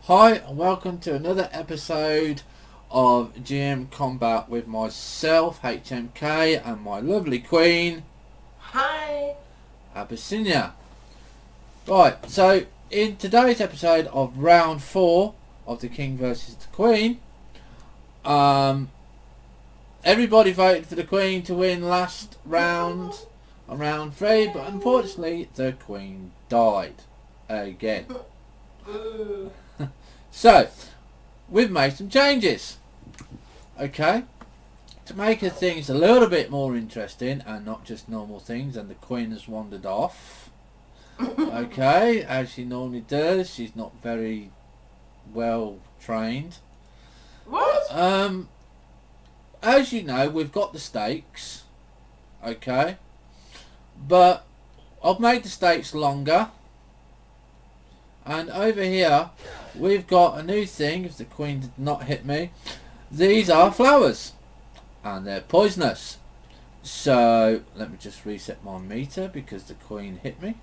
Hi and welcome to another episode of GM Combat with myself, HMK, and my lovely queen, Hi. Abyssinia. Right, so in today's episode of round 4 of the King versus the Queen, everybody voted for the Queen to win last round on round 3, but unfortunately the Queen died again. So, we've made some changes, okay, to make things a little bit more interesting and not just normal things, and the Queen has wandered off, okay, as she normally does. She's not very well trained. What? As you know, we've got the stakes, okay, but I've made the stakes longer. And over here, we've got a new thing. If the Queen did not hit me, these are flowers, and they're poisonous. So let me just reset my meter because the Queen hit me.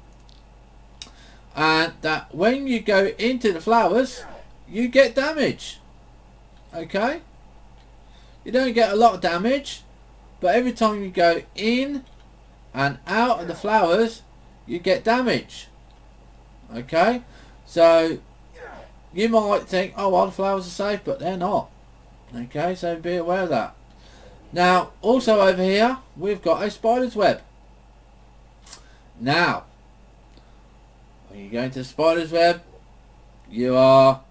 And that when you go into the flowers, you get damage. Okay? You don't get a lot of damage, but every time you go in and out of the flowers, you get damage. Okay? So, you might think, oh well, the flowers are safe, but they're not. Okay, so be aware of that. Now, also over here, we've got a spider's web. Now, when you go into the spider's web, you are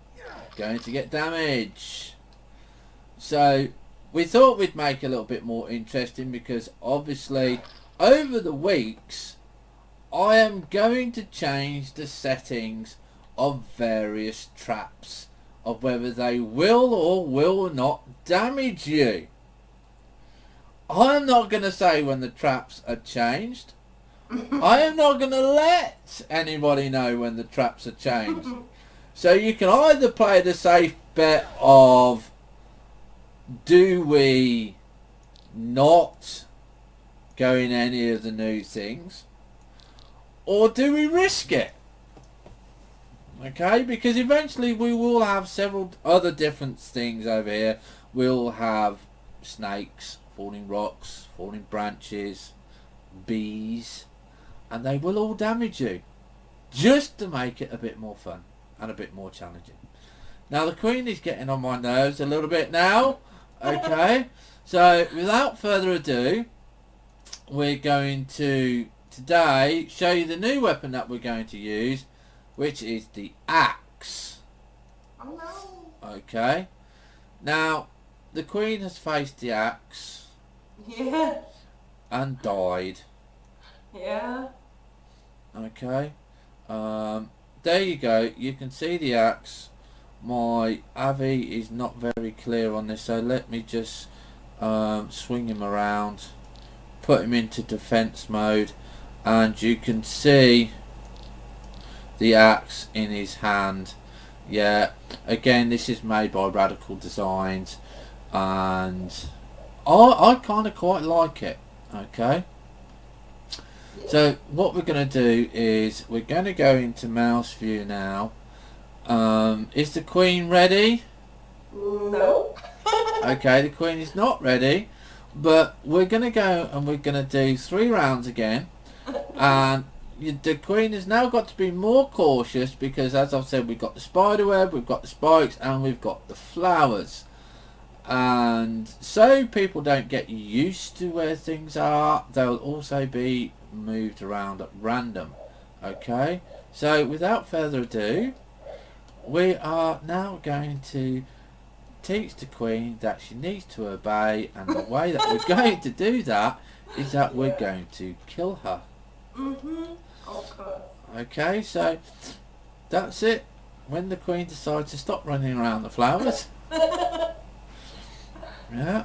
going to get damage. So, we thought we'd make it a little bit more interesting because obviously, over the weeks, I am going to change the settings of various traps, of whether they will or will not damage you. I'm not going to say when the traps are changed. I am not going to let anybody know when the traps are changed. So you can either play the safe bet of, do we not go in any of the new things, or do we risk it? Okay, because eventually we will have several other different things over here. We'll have snakes, falling rocks, falling branches, bees, and they will all damage you, just to make it a bit more fun and a bit more challenging. Now the Queen is getting on my nerves a little bit now. Okay, so without further ado, we're going to today show you the new weapon that we're going to use, which is the axe. Oh no. Okay. Now, the Queen has faced the axe. Yeah. And died. Yeah. Okay. There you go. You can see the axe. My Avi is not very clear on this, so let me just swing him around, put him into defense mode, and you can see the axe in his hand. Yeah, again, this is made by Radikail Designs, and I kind of quite like it. Okay, so what we're going to do is we're going to go into mouse view now. Is the Queen ready? No. Okay, the Queen is not ready, but we're going to go and we're going to do 3 rounds again, and the Queen has now got to be more cautious because, as I've said, we've got the spider web, we've got the spikes, and we've got the flowers. And so people don't get used to where things are, they'll also be moved around at random. Okay, so without further ado, we are now going to teach the Queen that she needs to obey, and the way that we're going to do that is that we're going to kill her. Okay, so that's it. When the Queen decides to stop running around the flowers, yeah,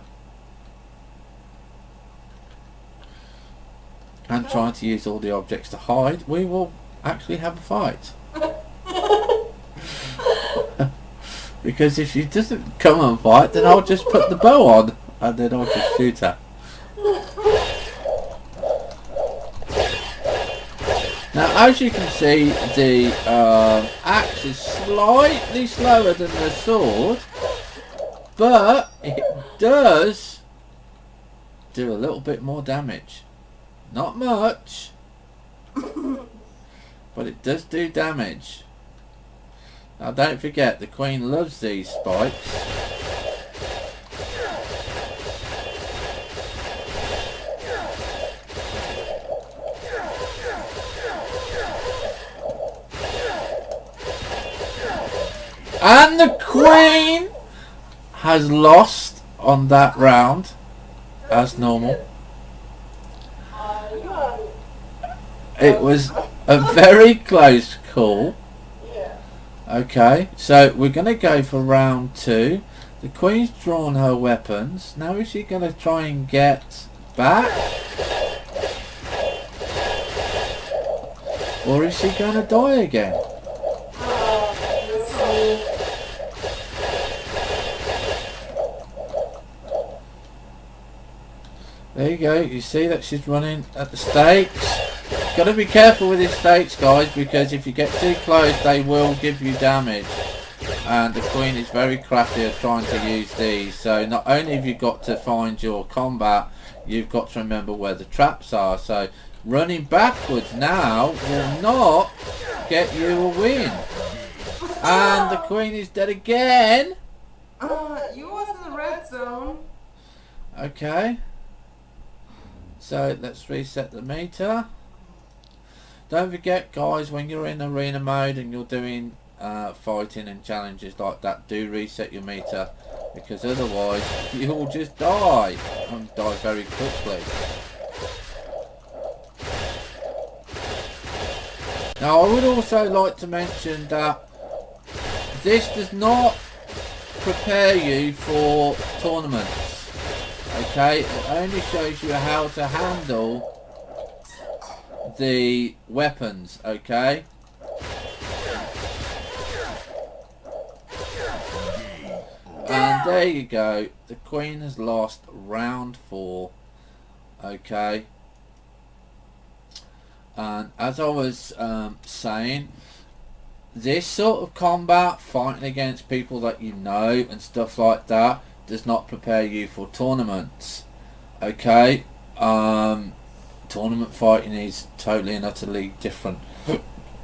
and trying to use all the objects to hide, we will actually have a fight. Because if she doesn't come and fight, then I'll just put the bow on and then I'll just shoot her. Now, as you can see, the axe is slightly slower than the sword, but it does do a little bit more damage. Not much, but it does do damage. Now, don't forget, the Queen loves these spikes. And the Queen has lost on that round, as normal. It was a very close call. Okay, so we're going to go for round 2. The Queen's drawn her weapons. Now is she going to try and get back? Or is she going to die again? There you go, you see that she's running at the stakes. Got to be careful with these stakes, guys, because if you get too close they will give you damage. And the Queen is very crafty at trying to use these. So not only have you got to find your combat, you've got to remember where the traps are. So running backwards now will not get you a win. And the Queen is dead again. You was in the red zone. Okay. So let's reset the meter. Don't forget, guys, when you're in arena mode and you're doing fighting and challenges like that, do reset your meter, because otherwise you'll just die and die very quickly. Now, I would also like to mention that this does not prepare you for tournaments. Okay, it only shows you how to handle the weapons, okay? And there you go, the Queen has lost round 4, okay? And as I was saying, this sort of combat, fighting against people that you know and stuff like that, does not prepare you for tournaments, okay? Tournament fighting is totally and utterly different.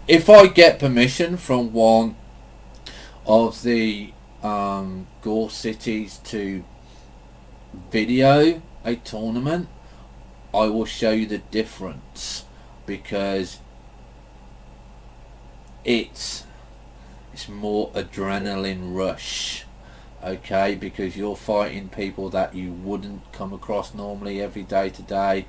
If I get permission from one of the Gore cities to video a tournament, I will show you the difference, because it's more adrenaline rush, okay? Because you're fighting people that you wouldn't come across normally every day to day.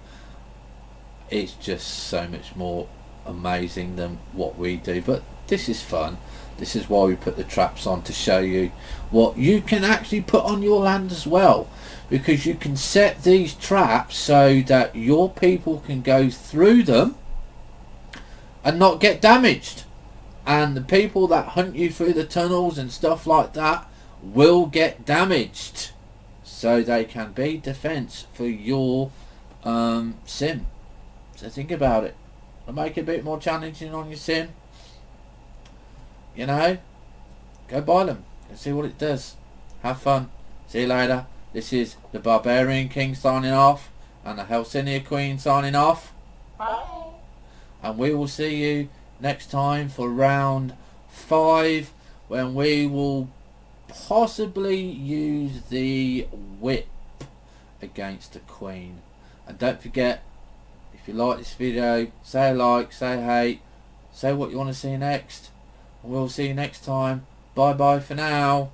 It's just so much more amazing than what we do, but this is fun. This is why we put the traps on, to show you what you can actually put on your land as well, because you can set these traps so that your people can go through them and not get damaged, and the people that hunt you through the tunnels and stuff like that will get damaged, so they can be defense for your sim. So think about it, and make it a bit more challenging on your sim. You know, go buy them and see what it does. Have fun. See you later. This is the Barbarian King signing off, and the Helsinia Queen signing off. Bye. And we will see you next time for round 5, when we will possibly use the whip against the Queen. And don't forget, if you like this video, say a like, say hey, say what you want to see next, and we'll see you next time. Bye bye for now.